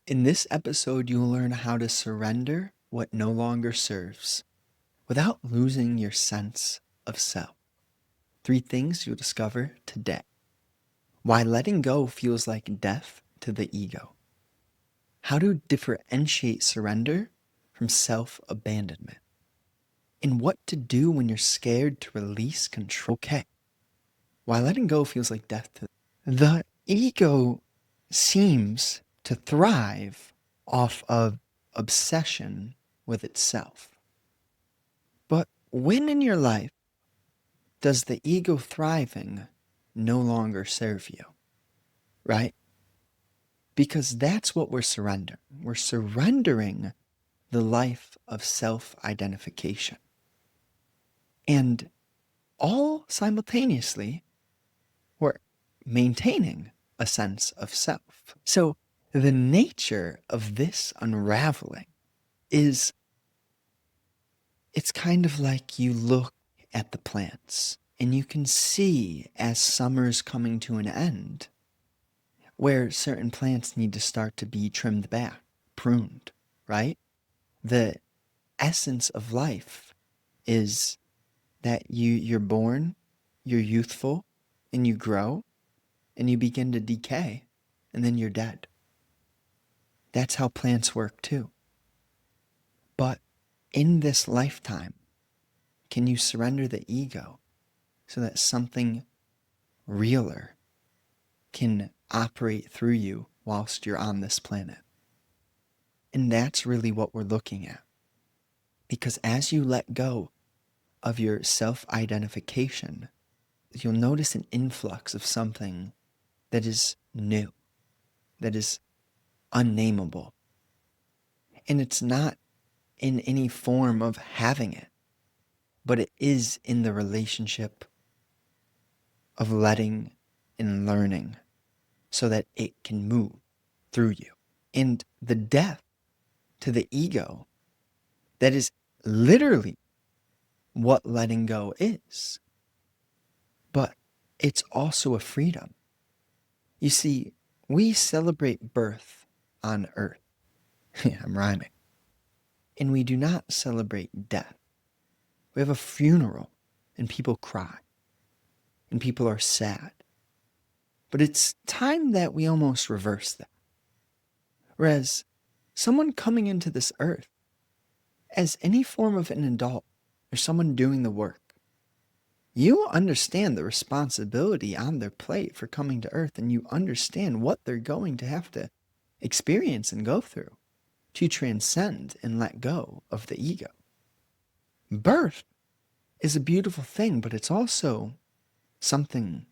In this episode, you'll learn how to surrender what no longer serves without losing your sense of self. 3 things you'll discover today. Why letting go feels like death to the ego. How to differentiate surrender from self-abandonment. And what to do when you're scared to release control. Okay. Why letting go feels like death to the ego seems to thrive off of obsession with itself. But when in your life does the ego thriving no longer serve you? Right? Because that's what we're surrendering. We're surrendering the life of self-identification. And all simultaneously, we're maintaining a sense of self. So the nature of this unraveling is it's kind of like you look at the plants and you can see as summer's coming to an end where certain plants need to start to be trimmed back, pruned, right? The essence of life is that you're born, you're youthful, and you grow, and you begin to decay, and then you're dead. That's how plants work too. But in this lifetime, can you surrender the ego so that something realer can operate through you whilst you're on this planet? And that's really what we're looking at. Because as you let go of your self-identification, you'll notice an influx of something that is new, that is unnameable. And it's not in any form of having it, but it is in the relationship of letting and learning so that it can move through you. And the death to the ego, that is literally what letting go is. But it's also a freedom. You see, we celebrate birth on earth. Yeah, I'm rhyming. And we do not celebrate death. We have a funeral and people cry and people are sad. But it's time that we almost reverse that. Whereas someone coming into this earth as any form of an adult or someone doing the work, you understand the responsibility on their plate for coming to earth, and you understand what they're going to have to experience and go through to transcend and let go of the ego. Birth is a beautiful thing, but it's also something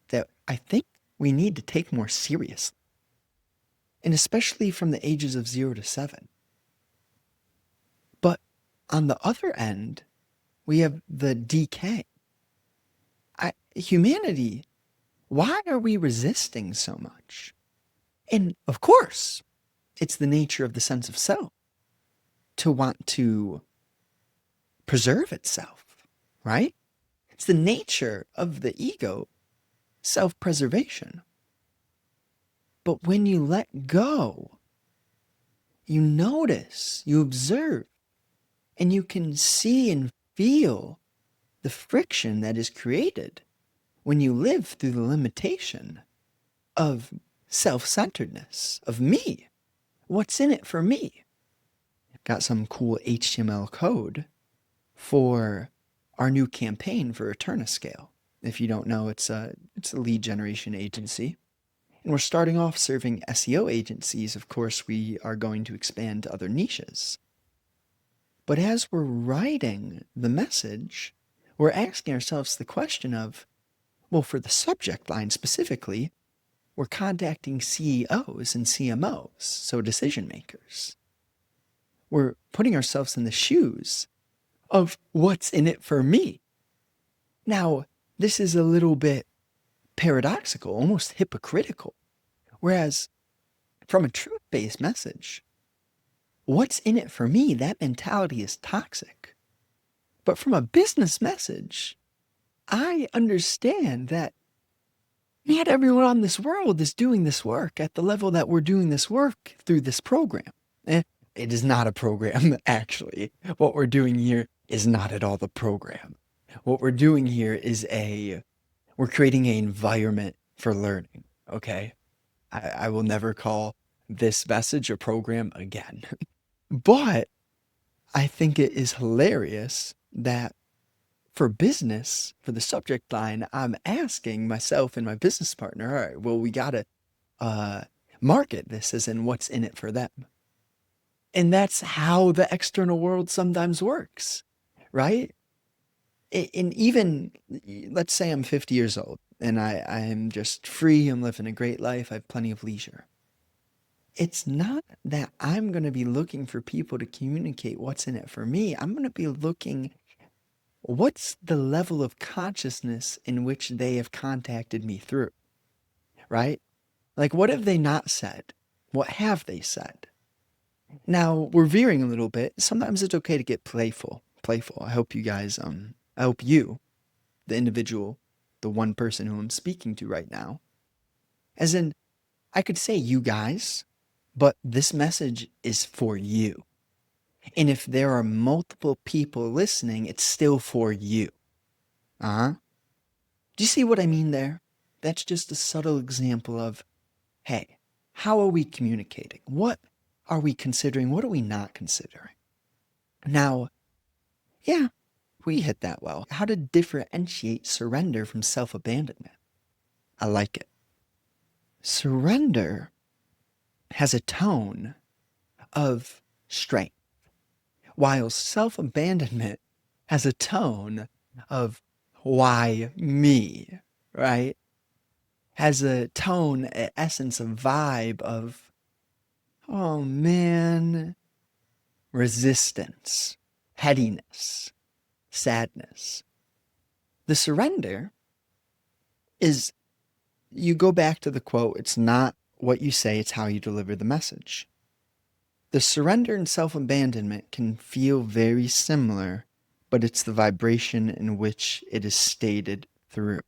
that I think we need to take more seriously. And especially from the ages of 0 to 7. But on the other end, we have the decay. Humanity, why are we resisting so much? And of course, it's the nature of the sense of self to want to preserve itself, right? It's the nature of the ego, self-preservation. But when you let go, you notice, you observe, and you can see and feel the friction that is created when you live through the limitation of self-centeredness, of me. What's in it for me? I've got some cool HTML code for our new campaign for Eterniscale. If you don't know, it's a lead generation agency. And we're starting off serving SEO agencies. Of course, we are going to expand to other niches. But as we're writing the message, we're asking ourselves the question of, well, for the subject line specifically, we're contacting CEOs and CMOs, so decision makers. We're putting ourselves in the shoes of what's in it for me. Now, this is a little bit paradoxical, almost hypocritical. Whereas from a truth-based message, what's in it for me, that mentality is toxic. But from a business message, I understand that Not everyone on this world is doing this work at the level that we're doing this work through this program. It is not a program, actually. What we're doing here is not at all the program. What we're doing here is we're creating an environment for learning, okay? I will never call this message a program again. But I think it is hilarious that for business, for the subject line, I'm asking myself and my business partner, all right, well, we got to uh, market this as in what's in it for them. And that's how the external world sometimes works, right? And even, let's say I'm 50 years old and I'm just free, I'm living a great life, I have plenty of leisure. It's not that I'm going to be looking for people to communicate what's in it for me. I'm going to be looking what's the level of consciousness in which they have contacted me through, right? Like, what have they not said? What have they said? Now, we're veering a little bit. Sometimes it's okay to get playful. Playful. I hope you guys, I hope you, the individual, the one person who I'm speaking to right now, as in, I could say you guys, but this message is for you. And if there are multiple people listening, it's still for you. Uh-huh. Do you see what I mean there? That's just a subtle example of, hey, how are we communicating? What are we considering? What are we not considering? Now, yeah, we hit that well. How to differentiate surrender from self abandonment. I like it. Surrender has a tone of strength, while self abandonment has a tone of why me, right? Has a tone, an essence, a vibe of, oh man, resistance, headiness, sadness. The surrender is, you go back to the quote, it's not what you say, it's how you deliver the message. The surrender and self abandonment can feel very similar, but it's the vibration in which it is stated through.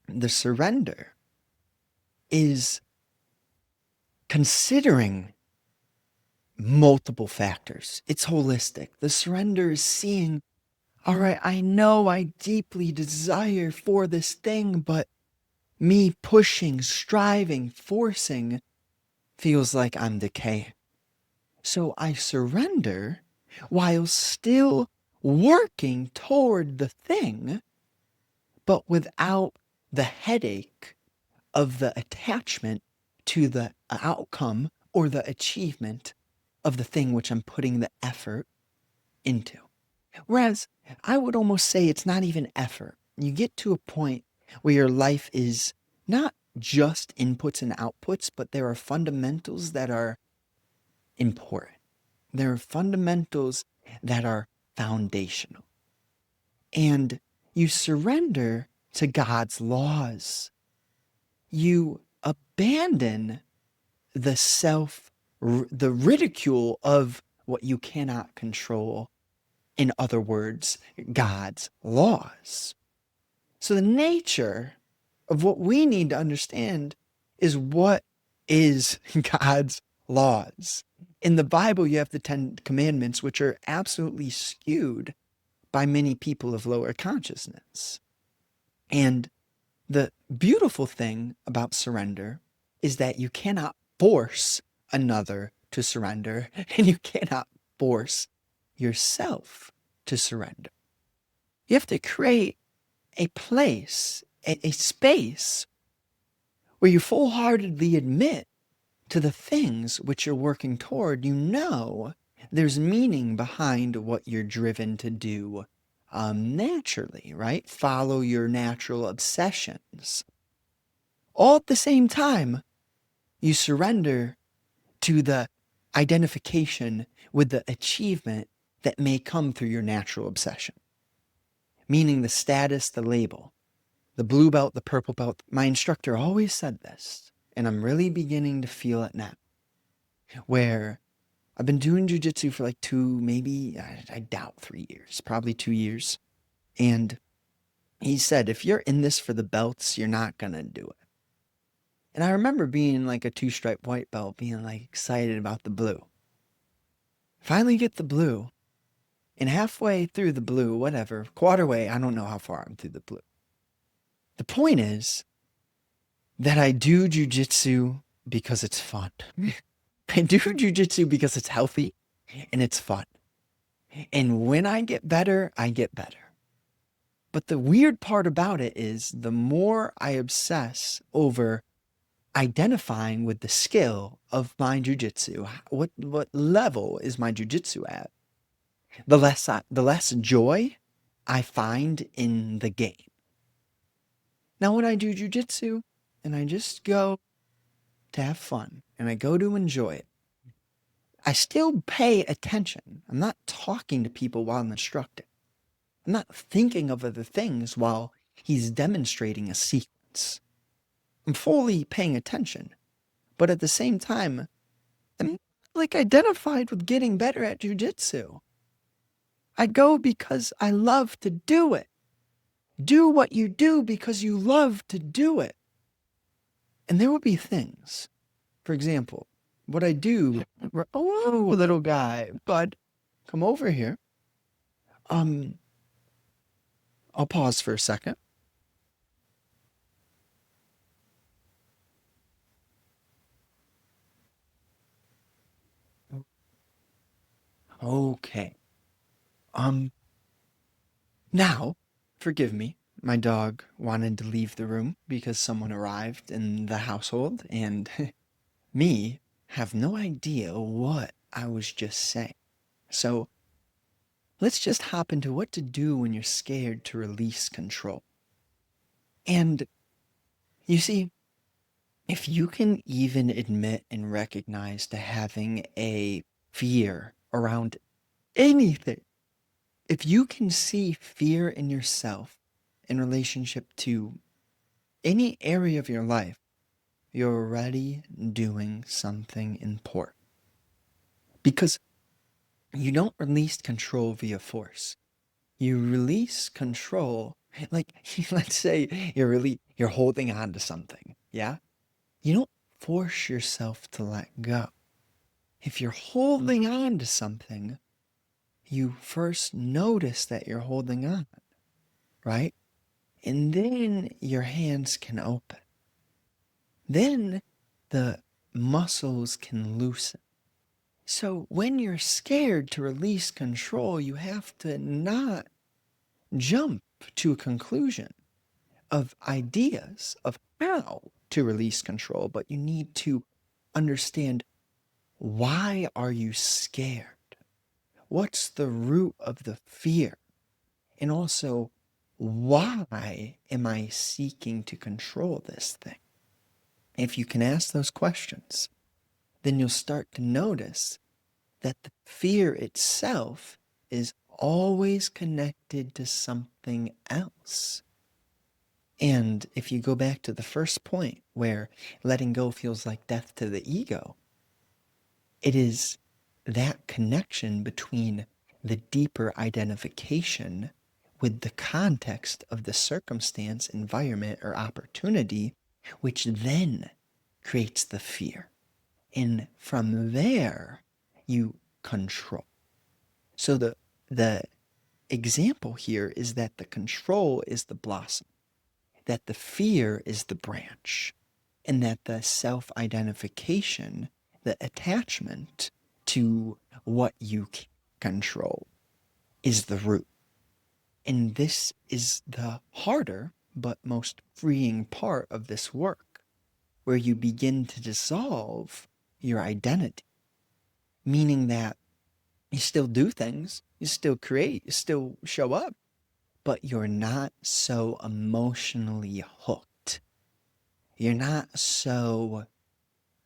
The surrender is considering multiple factors. It's holistic. The surrender is seeing, all right, I know I deeply desire for this thing, but me pushing, striving, forcing feels like I'm decaying. So I surrender while still working toward the thing, but without the headache of the attachment to the outcome or the achievement of the thing which I'm putting the effort into. Whereas I would almost say it's not even effort. You get to a point where your life is not just inputs and outputs, but there are fundamentals that are important. There are fundamentals that are foundational. And you surrender to God's laws. You abandon the ridicule of what you cannot control. In other words, God's laws. So the nature of what we need to understand is what is God's laws. In the Bible, you have the 10 Commandments, which are absolutely skewed by many people of lower consciousness. And the beautiful thing about surrender is that you cannot force another to surrender, and you cannot force yourself to surrender. You have to create a place, a space where you full-heartedly admit to the things which you're working toward. You know there's meaning behind what you're driven to do naturally, right? Follow your natural obsessions. All at the same time, you surrender to the identification with the achievement that may come through your natural obsession, meaning the status, the label, the blue belt, the purple belt. My instructor always said this, and I'm really beginning to feel it now, where I've been doing jujitsu for like 2, maybe, I doubt 3 years, probably 2 years. And He said, if you're in this for the belts, you're not going to do it. And I remember being like a 2-stripe white belt, being like excited about the blue. Finally get the blue. And halfway through the blue, whatever, quarter way, I don't know how far I'm through the blue. The point is that I do jujitsu because it's fun. I do jujitsu because it's healthy and it's fun. And when I get better, I get better. But the weird part about it is the more I obsess over identifying with the skill of my jujitsu, what level is my jujitsu at, the less joy I find in the game. Now, when I do jujitsu and I just go to have fun and I go to enjoy it, I still pay attention. I'm not talking to people while I'm instructing. I'm not thinking of other things while he's demonstrating a sequence. I'm fully paying attention, but at the same time, I'm like identified with getting better at jujitsu. I go because I love to do it. Do what you do because you love to do it. And there will be things, for example, what I do, oh, little guy, bud, come over here. I'll pause for a second. Okay. Um, Now, forgive me. My dog wanted to leave the room because someone arrived in the household, and me have no idea what I was just saying. So let's just hop into what to do when you're scared to release control. And you see, if you can even admit and recognize to having a fear around anything, if you can see fear in yourself in relationship to any area of your life, you're already doing something important. Because you don't release control via force. You release control, like let's say you're holding on to something, yeah? You don't force yourself to let go. If you're holding on to something, you first notice that you're holding on, right? And then your hands can open. Then the muscles can loosen. So when you're scared to release control, you have to not jump to a conclusion of ideas of how to release control, but you need to understand, why are you scared? What's the root of the fear? And also, why am I seeking to control this thing? If you can ask those questions, then you'll start to notice that the fear itself is always connected to something else. And if you go back to the first point where letting go feels like death to the ego, it is that connection between the deeper identification with the context of the circumstance, environment, or opportunity, which then creates the fear. And from there, you control. So the example here is that the control is the blossom, that the fear is the branch, and that the self-identification, the attachment to what you control, is the root. And this is the harder but most freeing part of this work, where you begin to dissolve your identity, meaning that you still do things, you still create, you still show up, but you're not so emotionally hooked. You're not so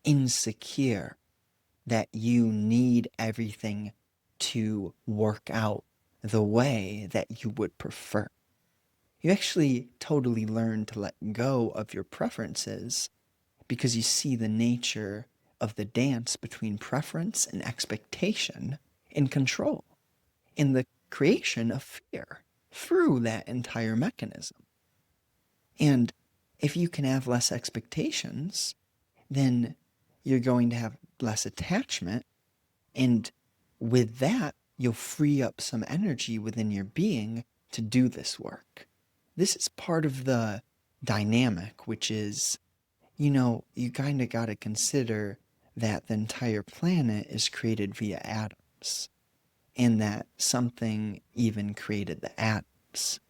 insecure that you need everything to work out the way that you would prefer. You actually totally learn to let go of your preferences because you see the nature of the dance between preference and expectation and control in the creation of fear. through that entire mechanism. And if you can have less expectations, then you're going to have less attachment. And with that, you'll free up some energy within your being to do this work. This is part of the dynamic, which is, you kind of got to consider that the entire planet is created via atoms, and that something even created the atoms.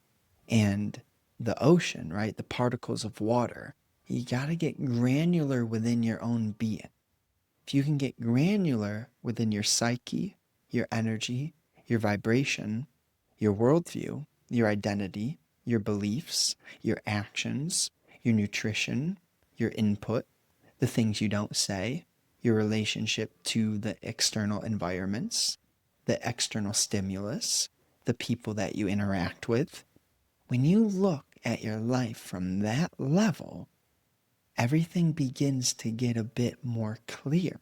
And the ocean, right? The particles of water. You got to get granular within your own being. If you can get granular within your psyche, your energy, your vibration, your worldview, your identity, your beliefs, your actions, your nutrition, your input, the things you don't say, your relationship to the external environments, the external stimulus, the people that you interact with. When you look at your life from that level, everything begins to get a bit more clear.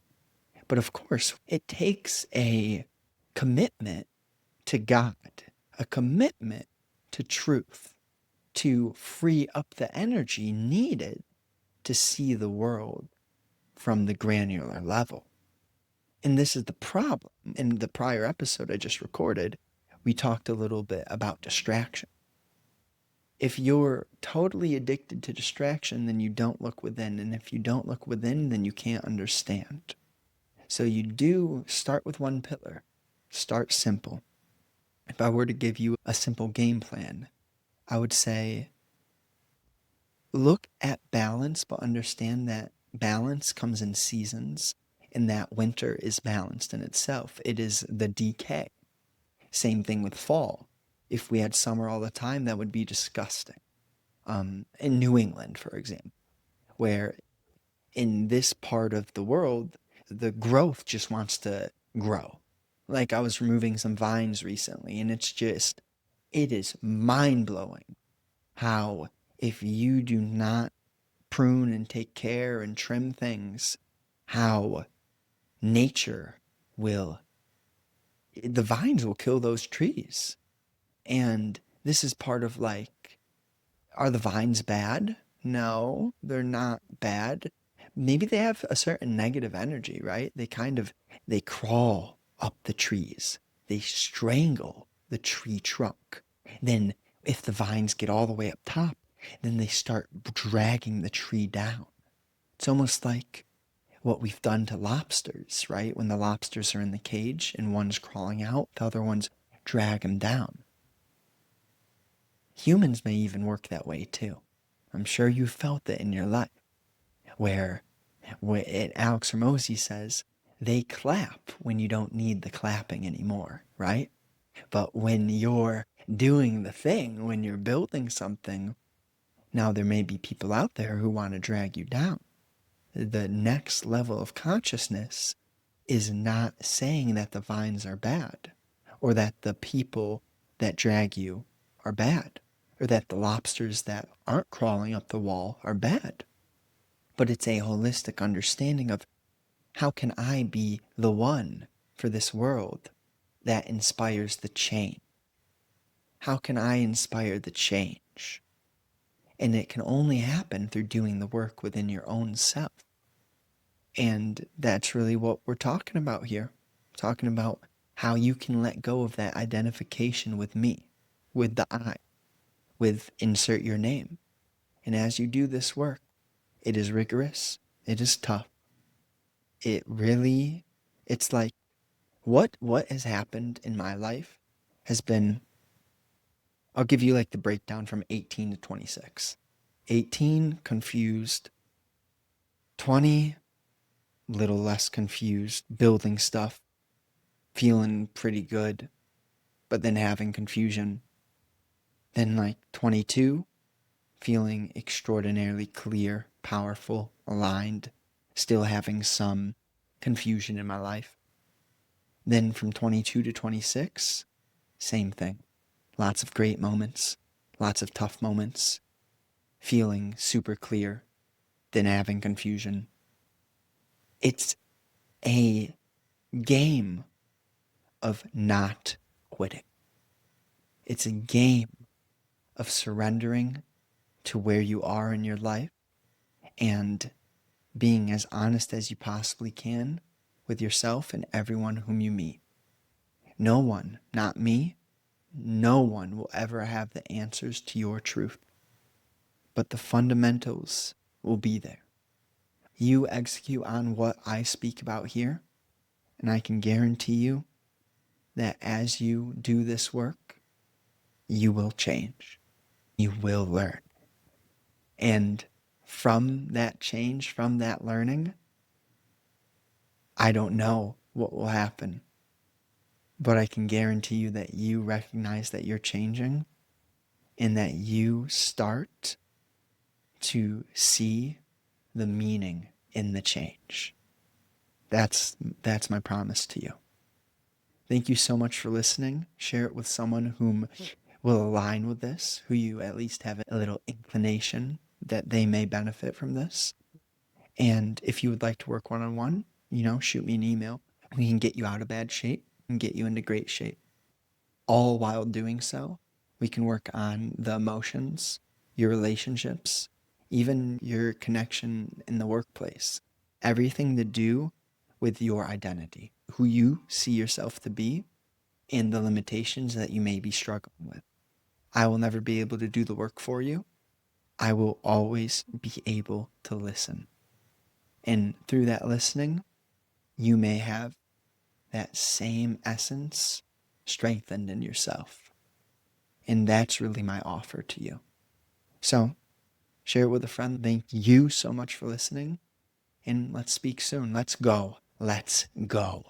But of course, it takes a commitment to God, a commitment to truth, to free up the energy needed to see the world from the granular level. And this is the problem. In the prior episode I just recorded, we talked a little bit about distraction. If you're totally addicted to distraction, then you don't look within. And if you don't look within, then you can't understand. So you do start with one pillar. Start simple. If I were to give you a simple game plan, I would say look at balance, but understand that balance comes in seasons, and that winter is balanced in itself. It is the decay. Same thing with fall. If we had summer all the time, that would be disgusting. In New England, for example, where in this part of the world, the growth just wants to grow. Like I was removing some vines recently, and it is mind blowing how if you do not prune and take care and trim things, how nature will, the vines will kill those trees. And this is part of like, are the vines bad? No, they're not bad. Maybe they have a certain negative energy, right? They crawl up the trees. They strangle the tree trunk. Then if the vines get all the way up top, then they start dragging the tree down. It's almost like what we've done to lobsters, right? When the lobsters are in the cage and one's crawling out, the other ones drag them down. Humans may even work that way too. I'm sure you've felt it in your life, where Alex Ramosi says they clap when you don't need the clapping anymore, right? But when you're doing the thing, when you're building something, now there may be people out there who want to drag you down. The next level of consciousness is not saying that the vines are bad, or that the people that drag you are bad, or that the lobsters that aren't crawling up the wall are bad. But it's a holistic understanding of how can I be the one for this world that inspires the change? How can I inspire the change? And it can only happen through doing the work within your own self. And that's really what we're talking about here. Talking about how you can let go of that identification with me, with the I, with insert your name. And as you do this work, it is rigorous, it is tough. It's like what has happened in my life has been, I'll give you like the breakdown from 18 to 26. 18, confused. 20, little less confused, building stuff, feeling pretty good, but then having confusion. Then like 22, feeling extraordinarily clear, powerful, aligned, still having some confusion in my life. Then from 22 to 26, same thing. Lots of great moments, lots of tough moments, feeling super clear, then having confusion. It's a game of not quitting. It's a game of surrendering to where you are in your life and being as honest as you possibly can with yourself and everyone whom you meet. No one, not me, no one will ever have the answers to your truth, but the fundamentals will be there. You execute on what I speak about here, and I can guarantee you that as you do this work, you will change. You will learn. And from that change, from that learning, I don't know what will happen, but I can guarantee you that you recognize that you're changing and that you start to see the meaning in the change. That's my promise to you. Thank you so much for listening. Share it with someone whom will align with this, who you at least have a little inclination that they may benefit from this. And if you would like to work one-on-one, shoot me an email. We can get you out of bad shape and get you into great shape. All while doing so, we can work on the emotions, your relationships, even your connection in the workplace. Everything to do with your identity, who you see yourself to be, and the limitations that you may be struggling with. I will never be able to do the work for you. I will always be able to listen. And through that listening, you may have that same essence strengthened in yourself. And that's really my offer to you. So share it with a friend. Thank you so much for listening. And let's speak soon. Let's go. Let's go.